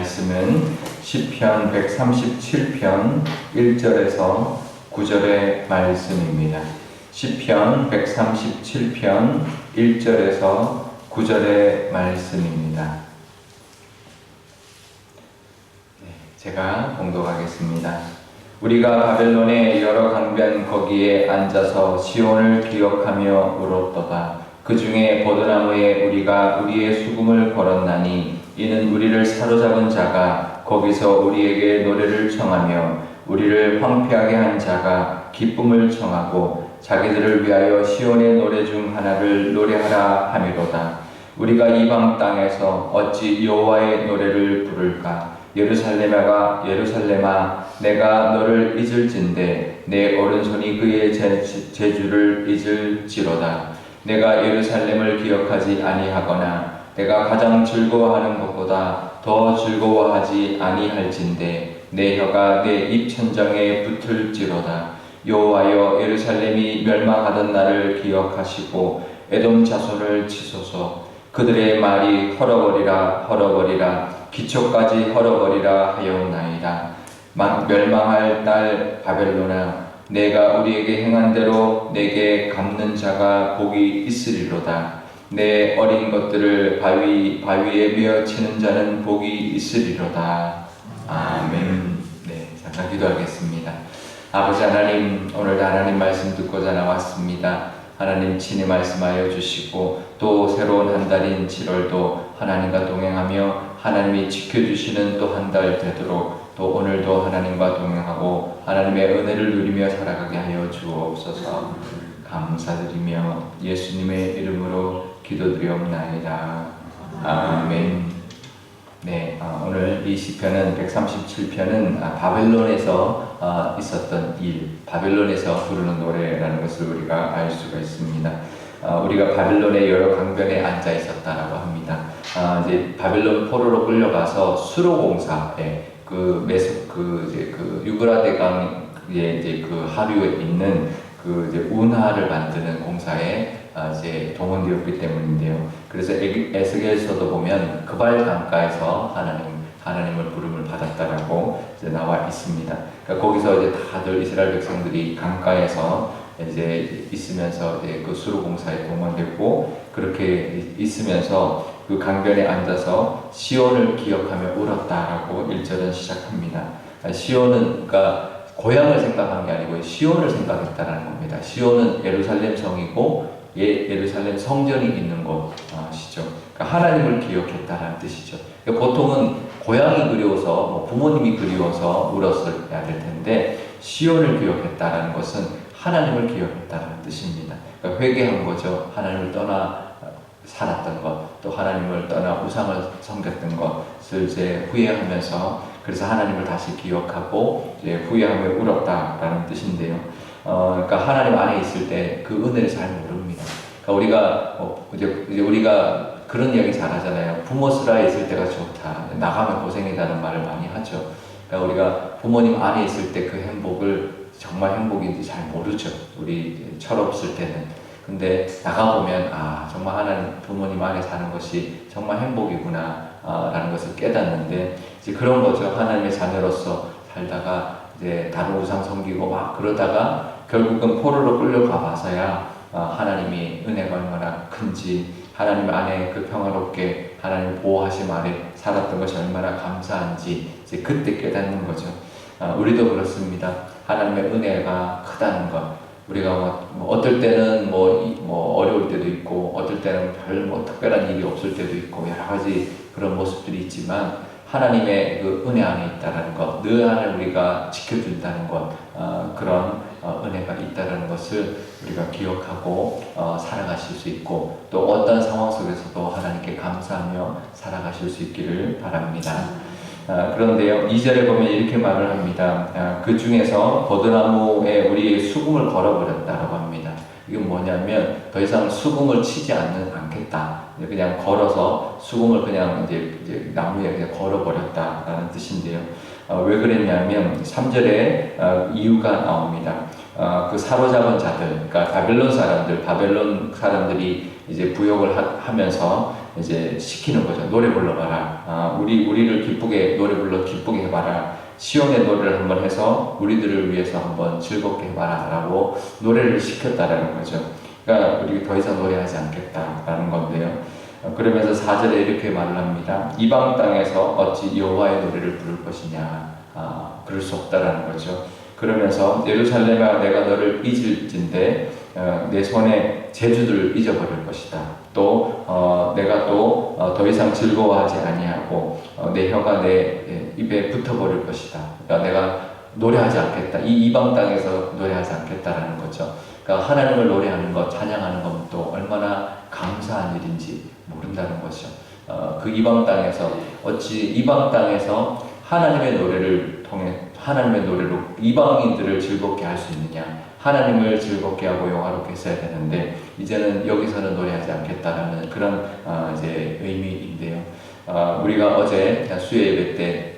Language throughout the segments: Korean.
말씀은 시편 137편 1절에서 9절의 말씀입니다. 시편 137편 1절에서 9절의 말씀입니다. 제가 봉독하겠습니다. 우리가 바벨론의 여러 강변 거기에 앉아서 시온을 기억하며 울었도다. 그 중에 버드나무에 우리가 우리의 수금을 걸었나니 이는 우리를 사로잡은 자가 거기서 우리에게 노래를 청하며 우리를 황폐하게 한 자가 기쁨을 청하고 자기들을 위하여 시온의 노래 중 하나를 노래하라 하미로다. 우리가 이방 땅에서 어찌 여호와의 노래를 부를까? 예루살렘아 내가 너를 잊을진대 내 오른손이 그의 제주를 잊을지로다. 내가 예루살렘을 기억하지 아니하거나 내가 가장 즐거워하는 것보다 더 즐거워하지 아니할진대 내 혀가 내 입천장에 붙을지로다. 여호와여 예루살렘이 멸망하던 날을 기억하시고 에돔 자손을 치소서. 그들의 말이 헐어버리라 기초까지 헐어버리라 하였나이다. 멸망할 딸 바벨론아 내가 우리에게 행한 대로 내게 갚는 자가 복이 있으리로다. 내 어린 것들을 바위에 메어치는 자는 복이 있으리로다. 아멘. 네, 잠깐 기도하겠습니다. 아버지 하나님, 오늘도 하나님 말씀 듣고자 나왔습니다. 하나님 친히 말씀하여 주시고 또 새로운 한 달인 7월도 하나님과 동행하며 하나님이 지켜주시는 또 한 달 되도록 또 오늘도 하나님과 동행하고 하나님의 은혜를 누리며 살아가게 하여 주옵소서. 감사드리며 예수님의 이름으로 기도드리옵나이다. 아멘. 네, 오늘 이 시편은 137편은 바벨론에서 있었던 일, 바벨론에서 부르는 노래라는 것을 우리가 알 수가 있습니다. 우리가 바벨론의 여러 강변에 앉아 있었다라고 합니다. 이제 바벨론 포로로 끌려가서 수로공사에 그 유브라데 강에 이제 그 하류에 있는 그 이제 운하를 만드는 공사에 이제 동원되었기 때문인데요. 그래서 에스겔서도 보면 그발 강가에서 하나님을 부름을 받았다라고 이제 나와 있습니다. 그러니까 거기서 이제 다들 이스라엘 백성들이 강가에서 이제 있으면서 이제 그 수로 공사에 동원되고 그렇게 있으면서 그 강변에 앉아서 시온을 기억하며 울었다라고 1절은 시작합니다. 시온은 그러니까 고향을 생각한 게 아니고 시온을 생각했다라는 겁니다. 시온은 예루살렘 성이고 예루살렘 성전이 있는 곳이죠. 그러니까 하나님을 기억했다라는 뜻이죠. 그러니까 보통은 고향이 그리워서 부모님이 그리워서 울었어야 될 텐데 시온을 기억했다라는 것은 하나님을 기억했다는 뜻입니다. 그러니까 회개한 거죠. 하나님을 떠나 살았던 것, 또 하나님을 떠나 우상을 섬겼던 것을 이제 후회하면서 그래서 하나님을 다시 기억하고 이제 후회하며 울었다라는 뜻인데요. 그러니까 하나님 안에 있을 때 그 은혜를 잘 모릅니다. 그러니까 우리가 그런 이야기 잘 하잖아요. 부모 슬하에 있을 때가 좋다. 나가면 고생이다는 말을 많이 하죠. 그러니까 우리가 부모님 안에 있을 때 그 행복을 정말 행복인지 잘 모르죠. 우리 철없을 때는. 근데 나가보면 정말 하나님 부모님 안에 사는 것이 정말 행복이구나 라는 것을 깨닫는데 이제 그런 거죠. 하나님의 자녀로서 살다가 이제 다른 우상 섬기고 막 그러다가 결국은 포로로 끌려가 봐서야 하나님이 은혜가 얼마나 큰지 하나님 안에 그 평화롭게 하나님 보호하심 아래 살았던 것이 얼마나 감사한지 이제 그때 깨닫는 거죠. 우리도 그렇습니다. 하나님의 은혜가 크다는 것. 우리가 어떨 때는 어려울 때도 있고, 어떨 때는 별 특별한 일이 없을 때도 있고, 여러 가지 그런 모습들이 있지만, 하나님의 그 은혜 안에 있다는 것, 늘 안에 우리가 지켜준다는 것, 그런 은혜가 있다는 것을 우리가 기억하고 살아가실 수 있고, 또 어떤 상황 속에서도 하나님께 감사하며 살아가실 수 있기를 바랍니다. 그런데요, 2절에 보면 이렇게 말을 합니다. 그 중에서 버드나무에 우리의 수금을 걸어버렸다라고 합니다. 이건 뭐냐면 더 이상 수금을 치지 않겠다. 그냥 걸어서 수금을 그냥 이제 나무에 그냥 걸어버렸다라는 뜻인데요. 왜 그랬냐면 3절에 이유가 나옵니다. 그 사로잡은 자들, 그러니까 바벨론 사람들이 이제 부역을 하면서 이제 시키는 거죠. 노래 불러봐라. 우리를 기쁘게 노래 불러 기쁘게 해봐라. 시온의 노래를 한번 해서 우리들을 위해서 한번 즐겁게 해봐라라고 노래를 시켰다라는 거죠. 그러니까 우리 더 이상 노래하지 않겠다라는 건데요. 그러면서 4절에 이렇게 말을 합니다. 이방 땅에서 어찌 여호와의 노래를 부를 것이냐. 그럴 수 없다라는 거죠. 그러면서 예루살렘아 내가 너를 잊을진데 내 손에 재주들을 잊어버릴 것이다. 또 내가 또 더 이상 즐거워하지 아니하고 내 혀가 내 입에 붙어버릴 것이다. 그러니까 내가 노래하지 않겠다. 이 이방 땅에서 노래하지 않겠다라는 거죠. 그러니까 하나님을 노래하는 것, 찬양하는 것 또 얼마나 감사한 일인지 모른다는 거죠. 그 이방 땅에서 어찌 이방 땅에서 하나님의 노래를 통해 하나님의 노래로 이방인들을 즐겁게 할 수 있느냐? 하나님을 즐겁게 하고 영화롭게 했어야 되는데 이제는 여기서는 노래하지 않겠다라는 그런 이제 의미인데요. 우리가 어제 수요 예배 때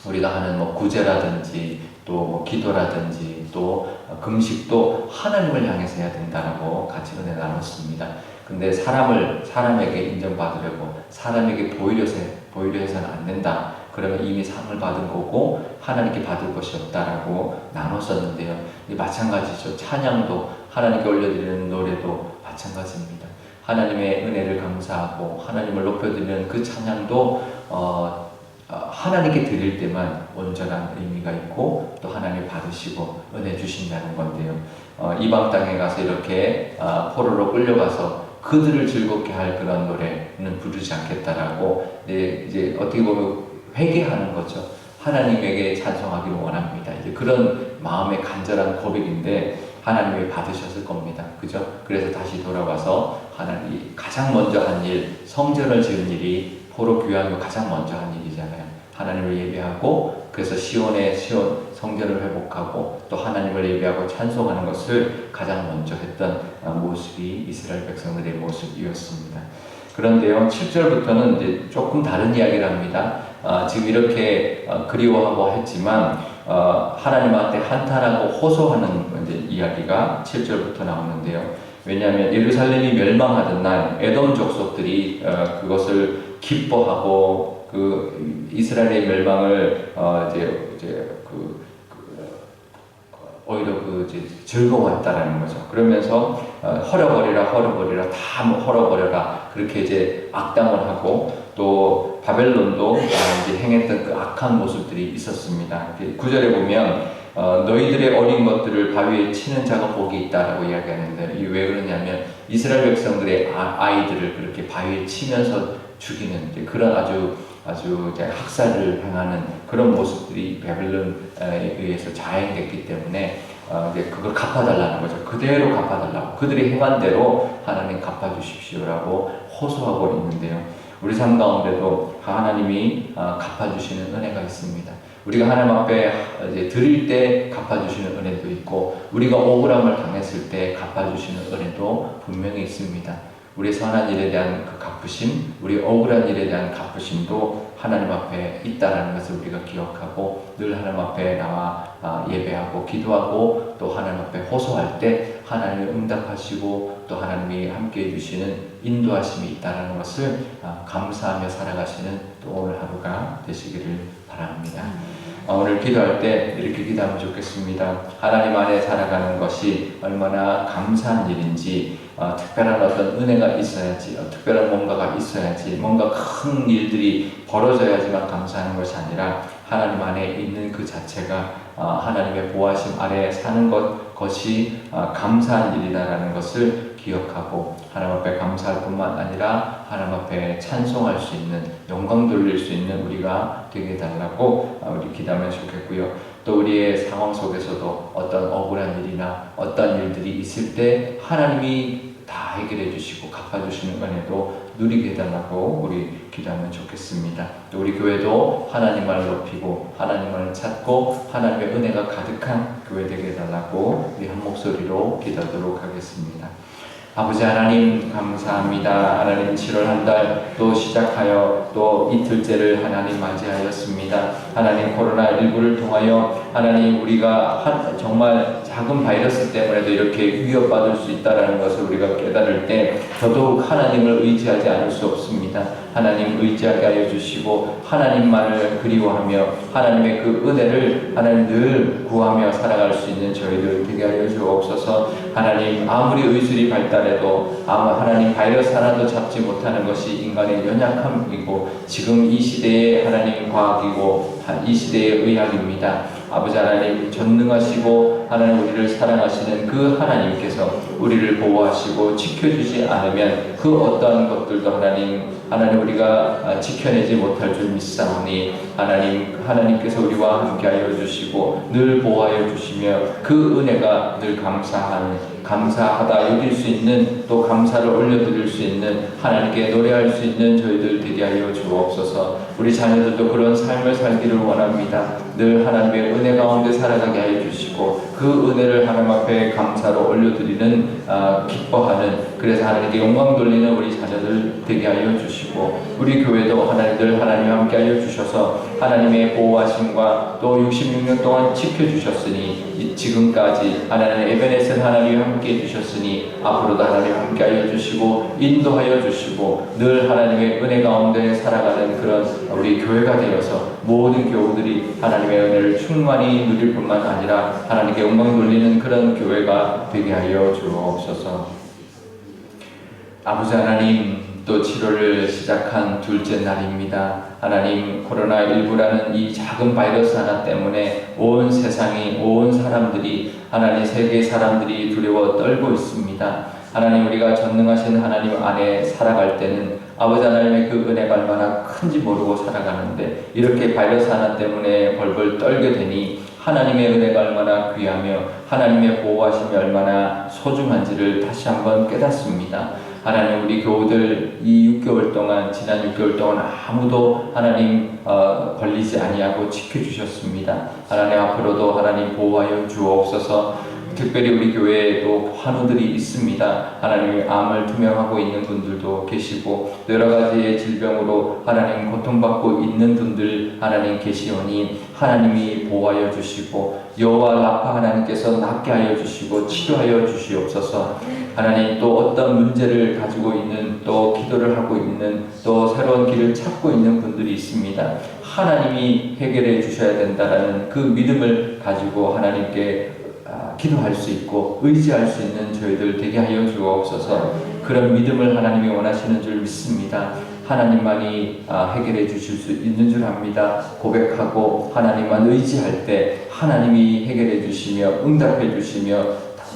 우리가 하는 뭐 구제라든지 또 기도라든지 또 금식도 하나님을 향해서 해야 된다라고 같이 은혜 나눴습니다. 근데 사람에게 인정받으려고 사람에게 보이려 해서는 안 된다. 그러면 이미 상을 받은 거고 하나님께 받을 것이 없다라고 나눴었는데요. 마찬가지죠. 찬양도 하나님께 올려드리는 노래도 마찬가지입니다. 하나님의 은혜를 감사하고 하나님을 높여드리는 그 찬양도 하나님께 드릴 때만 온전한 의미가 있고 또 하나님 받으시고 은혜 주신다는 건데요. 이방 땅에 가서 이렇게 포로로 끌려가서 그들을 즐겁게 할 그런 노래는 부르지 않겠다라고 이제 어떻게 보면 회개하는 거죠. 하나님에게 찬송하기를 원합니다. 이제 그런 마음의 간절한 고백인데 하나님이 받으셨을 겁니다. 그죠? 그래서 다시 돌아와서 하나님이 가장 먼저 한 일, 성전을 지은 일이 포로 귀환으로 가장 먼저 한 일이잖아요. 하나님을 예배하고 그래서 시온 성전을 회복하고 또 하나님을 예배하고 찬송하는 것을 가장 먼저 했던 모습이 이스라엘 백성들의 모습이었습니다. 그런데요, 7절부터는 이제 조금 다른 이야기를 합니다. 지금 이렇게 그리워하고 했지만 하나님한테 한탄하고 호소하는 이제 이야기가 7절부터 나오는데요. 왜냐하면 예루살렘이 멸망하던 날 에돔 족속들이 그것을 기뻐하고 그 이스라엘의 멸망을 오히려 즐거워했다라는 거죠. 그러면서 헐어버리라 다 헐어버려라 그렇게 이제 악담을 하고 또 바벨론도 이제 행했던 그 악한 모습들이 있었습니다. 9절에 보면 너희들의 어린 것들을 바위에 치는 자가 복이 있다라고 이야기하는데 이게 왜 그러냐면 이스라엘 백성들의 아이들을 그렇게 바위에 치면서 죽이는 그런 아주 이제 학살을 행하는 그런 모습들이 바벨론에 의해서 자행됐기 때문에 이제 그걸 갚아달라는 거죠. 그대로 갚아달라고 그들이 행한 대로 하나님 갚아주십시오라고 호소하고 있는데요. 우리 삶 가운데도 하나님이 갚아주시는 은혜가 있습니다. 우리가 하나님 앞에 이제 드릴 때 갚아주시는 은혜도 있고 우리가 억울함을 당했을 때 갚아주시는 은혜도 분명히 있습니다. 우리 선한 일에 대한 그 갚으심, 우리 억울한 일에 대한 갚으심도 하나님 앞에 있다는 것을 우리가 기억하고 늘 하나님 앞에 나와 예배하고 기도하고 또 하나님 앞에 호소할 때 하나님이 응답하시고 또 하나님이 함께해 주시는 인도하심이 있다는 것을 감사하며 살아가시는 또 오늘 하루가 되시기를 바랍니다. 오늘 기도할 때 이렇게 기도하면 좋겠습니다. 하나님 안에 살아가는 것이 얼마나 감사한 일인지 특별한 어떤 은혜가 있어야지 특별한 뭔가가 있어야지 뭔가 큰 일들이 벌어져야지만 감사하는 것이 아니라 하나님 안에 있는 그 자체가 하나님의 보호하심 아래에 사는 것이 감사한 일이다라는 것을 기억하고 하나님 앞에 감사할 뿐만 아니라 하나님 앞에 찬송할 수 있는 영광 돌릴 수 있는 우리가 되게 해달라고 우리 기도하면 좋겠고요. 또 우리의 상황 속에서도 어떤 억울한 일이나 어떤 일들이 있을 때 하나님이 다 해결해 주시고 갚아주시는 은혜도 누리게 해달라고 우리 기도하면 좋겠습니다. 또 우리 교회도 하나님을 높이고 하나님을 찾고 하나님의 은혜가 가득한 교회 되게 해달라고 우리 한 목소리로 기도하도록 하겠습니다. 아버지 하나님 감사합니다. 하나님 7월 한 달 또 시작하여 또 이틀째를 하나님 맞이하였습니다. 하나님 코로나19를 통하여 하나님 우리가 정말 작은 바이러스 때문에도 이렇게 위협받을 수 있다는 것을 우리가 깨달을 때 더더욱 하나님을 의지하지 않을 수 없습니다. 원합니다. 하나님 의지하게 하여 주시고 하나님만을 그리워하며 하나님의 그 은혜를 하나님 늘 구하며 살아갈 수 있는 저희들 되게 하여 주옵소서. 하나님 아무리 의술이 발달해도 하나님 바이러스 하나도 잡지 못하는 것이 인간의 연약함이고 지금 이 시대의 하나님 과학이고 이 시대의 의학입니다. 아버지 하나님 전능하시고 하나님 우리를 사랑하시는 그 하나님께서 우리를 보호하시고 지켜주지 않으면 그 어떠한 것들도 하나님 우리가 지켜내지 못할 줄 믿사오니 하나님께서 우리와 함께하여 주시고 늘 보호하여 주시며 그 은혜가 늘 감사하다 여길 수 있는 또 감사를 올려드릴 수 있는 하나님께 노래할 수 있는 저희들 되게 하여 주옵소서. 우리 자녀들도 그런 삶을 살기를 원합니다. 늘 하나님의 은혜 가운데 살아가게 하여 주시고 그 은혜를 하나님 앞에 감사로 올려드리는 기뻐하는 그래서 하나님께 영광 돌리는 우리 자녀들 되게 하여 주시고 우리 교회도 하나님들 하나님과 함께 하여 주셔서 하나님의 보호하심과 또 66년 동안 지켜주셨으니 지금까지 하나님 에베네셀 하나님과 함께 해주셨으니 앞으로도 하나님 함께 하여 주시고 인도하여 주시고 늘 하나님의 은혜 가운데 살아가는 그런 우리 교회가 되어서 모든 교우들이 하나님의 은혜를 충만히 누릴 뿐만 아니라 하나님께 영광 돌리는 그런 교회가 되게 하여 주옵소서. 아버지 하나님 또 치료를 시작한 둘째 날입니다. 하나님 코로나19라는 이 작은 바이러스 하나 때문에 온 세상이 온 사람들이 하나님 세계 사람들이 두려워 떨고 있습니다. 하나님 우리가 전능하신 하나님 안에 살아갈 때는 아버지 하나님의 그 은혜가 얼마나 큰지 모르고 살아가는데 이렇게 바이러스 하나 때문에 벌벌 떨게 되니 하나님의 은혜가 얼마나 귀하며 하나님의 보호하심이 얼마나 소중한지를 다시 한번 깨닫습니다. 하나님 우리 교우들 이 6개월 동안 지난 6개월 동안 아무도 하나님 걸리지 아니하고 지켜주셨습니다. 하나님 앞으로도 하나님 보호하여 주옵소서. 특별히 우리 교회에도 환우들이 있습니다. 하나님의 암을 투명하고 있는 분들도 계시고 여러 가지의 질병으로 하나님 고통받고 있는 분들 하나님 계시오니 하나님이 보호하여 주시고 여호와 라파 하나님께서 낫게 하여 주시고 치료하여 주시옵소서. 하나님 또 어떤 문제를 가지고 있는 또 기도를 하고 있는 또 새로운 길을 찾고 있는 분들이 있습니다. 하나님이 해결해 주셔야 된다라는 그 믿음을 가지고 하나님께 기도할 수 있고 의지할 수 있는 저희들 되게 하여 주옵소서. 그런 믿음을 하나님이 원하시는 줄 믿습니다. 하나님만이 해결해 주실 수 있는 줄 압니다. 고백하고 하나님만 의지할 때 하나님이 해결해 주시며 응답해 주시며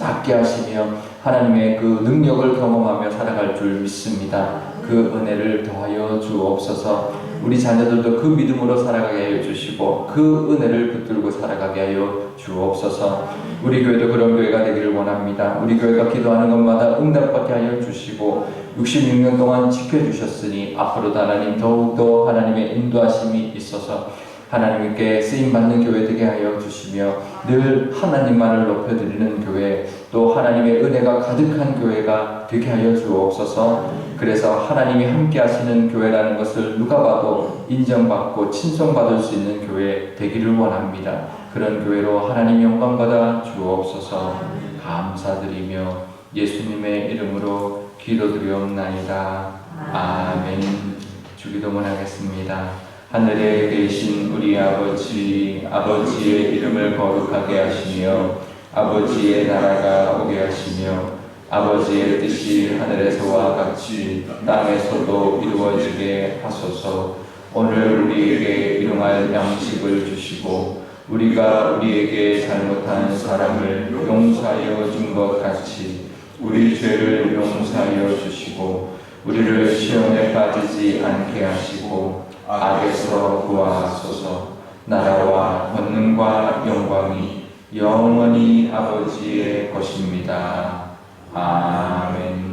낫게 하시며 하나님의 그 능력을 경험하며 살아갈 줄 믿습니다. 그 은혜를 더하여 주옵소서. 우리 자녀들도 그 믿음으로 살아가게 하여 주시고 그 은혜를 붙들고 살아가게 하여 주옵소서. 우리 교회도 그런 교회가 되기를 원합니다. 우리 교회가 기도하는 것마다 응답받게 하여 주시고 66년 동안 지켜주셨으니 앞으로도 하나님 더욱더 하나님의 인도하심이 있어서 하나님께 쓰임받는 교회 되게 하여 주시며 늘 하나님만을 높여드리는 교회 또 하나님의 은혜가 가득한 교회가 되게 하여 주옵소서. 그래서 하나님이 함께 하시는 교회라는 것을 누가 봐도 인정받고 칭송받을 수 있는 교회 되기를 원합니다. 그런 교회로 하나님 영광 받아 주옵소서. 감사드리며 예수님의 이름으로 기도드리옵나이다. 아멘. 주기도문 하겠습니다. 하늘에 계신 우리 아버지, 아버지의 이름을 거룩하게 하시며 아버지의 나라가 오게 하시며 아버지의 뜻이 하늘에서와 같이 땅에서도 이루어지게 하소서. 오늘 우리에게 일용할 양식을 주시고 우리가 우리에게 잘못한 사람을 용서하여 준 것 같이 우리 죄를 용서하여 주시고 우리를 시험에 빠지지 않게 하시고 악에서 구하소서. 나라와 권능과 영광이 영원히 아버지의 것입니다. 아멘.